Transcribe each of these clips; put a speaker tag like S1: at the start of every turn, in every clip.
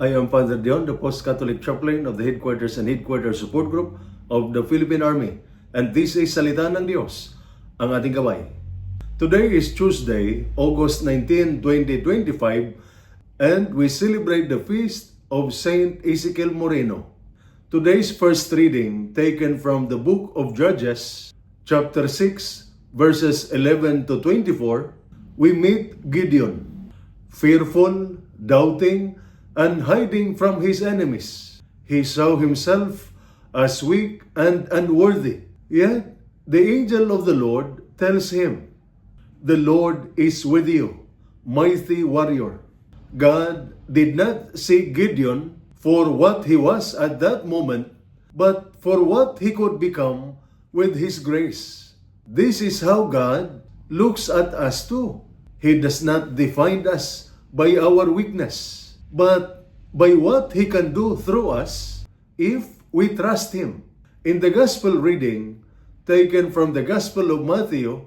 S1: I am Father Dion, the Post-Catholic Chaplain of the Headquarters and Headquarters Support Group of the Philippine Army. And this is Salita ng Diyos, ang ating gabay. Today is Tuesday, August 19, 2025, and we celebrate the feast of Saint Ezekiel Moreno. Today's first reading, taken from the book of Judges, chapter 6, verses 11 to 24, we meet Gideon, fearful, doubting, and hiding from his enemies. He saw himself as weak and unworthy. Yet the angel of the Lord tells him, "The Lord is with you, mighty warrior." God did not see Gideon for what he was at that moment, but for what he could become with his grace. This is how God looks at us too. He does not define us by our weakness, but by what He can do through us if we trust Him. In the Gospel reading, taken from the Gospel of Matthew,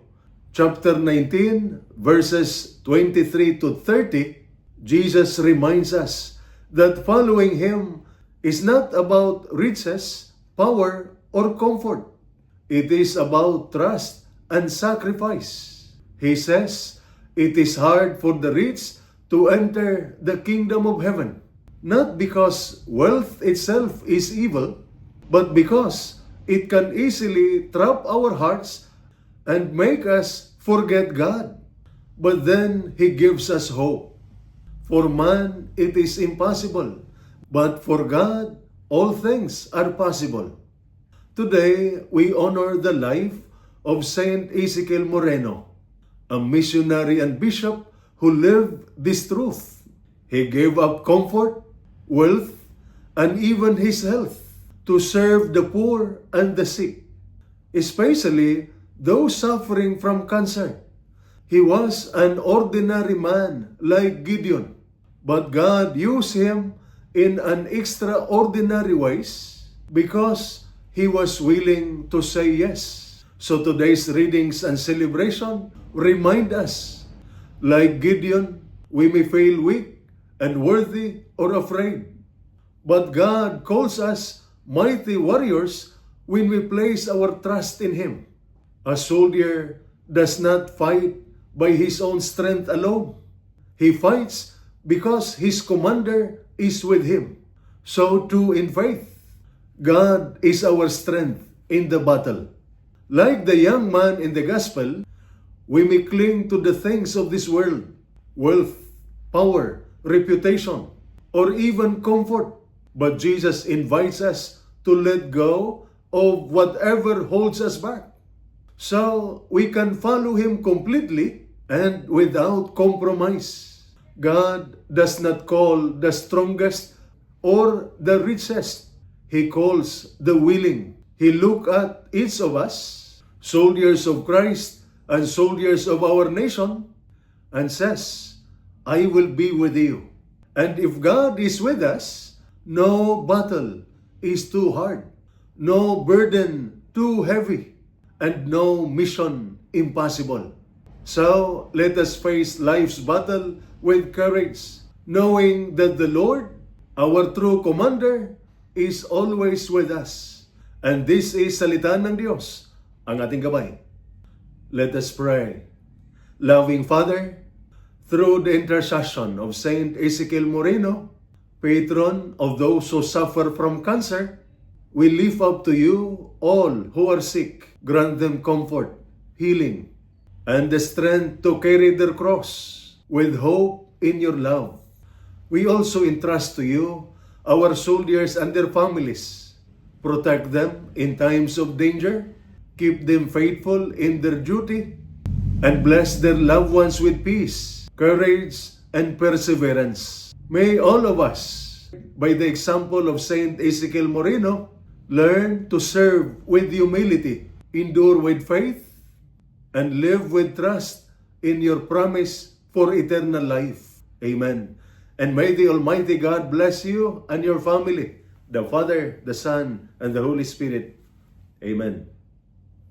S1: chapter 19, verses 23 to 30, Jesus reminds us that following Him is not about riches, power, or comfort. It is about trust and sacrifice. He says, it is hard for the rich to enter the kingdom of heaven, not because wealth itself is evil, but because it can easily trap our hearts and make us forget God. But then He gives us hope. For man, it is impossible, but for God, all things are possible. Today, we honor the life of Saint Ezekiel Moreno, a missionary and bishop who lived this truth. He gave up comfort, wealth, and even his health to serve the poor and the sick, especially those suffering from cancer. He was an ordinary man like Gideon, but God used him in an extraordinary ways because he was willing to say yes. So today's readings and celebration remind us, like Gideon, we may feel weak, unworthy, or afraid. But God calls us mighty warriors when we place our trust in Him. A soldier does not fight by his own strength alone. He fights because his commander is with him. So too in faith, God is our strength in the battle. Like the young man in the gospel, we may cling to the things of this world, wealth, power, reputation, or even comfort. But Jesus invites us to let go of whatever holds us back, so we can follow Him completely and without compromise. God does not call the strongest or the richest. He calls the willing. He looks at each of us, soldiers of Christ and soldiers of our nation, and says, I will be with you. And if God is with us, no battle is too hard, no burden too heavy, and no mission impossible. So let us face life's battle with courage, knowing that the Lord, our true commander, is always with us. And this is Salita ng Diyos, ang ating gabay. Let us pray. Loving Father, through the intercession of Saint Ezekiel Moreno, patron of those who suffer from cancer, we lift up to you all who are sick. Grant them comfort, healing, and the strength to carry their cross with hope in your love. We also entrust to you our soldiers and their families. Protect them in times of danger, keep them faithful in their duty, and bless their loved ones with peace, courage, and perseverance. May all of us, by the example of Saint Ezekiel Moreno, learn to serve with humility, endure with faith, and live with trust in your promise for eternal life. Amen. And may the Almighty God bless you and your family, the Father, the Son, and the Holy Spirit. Amen.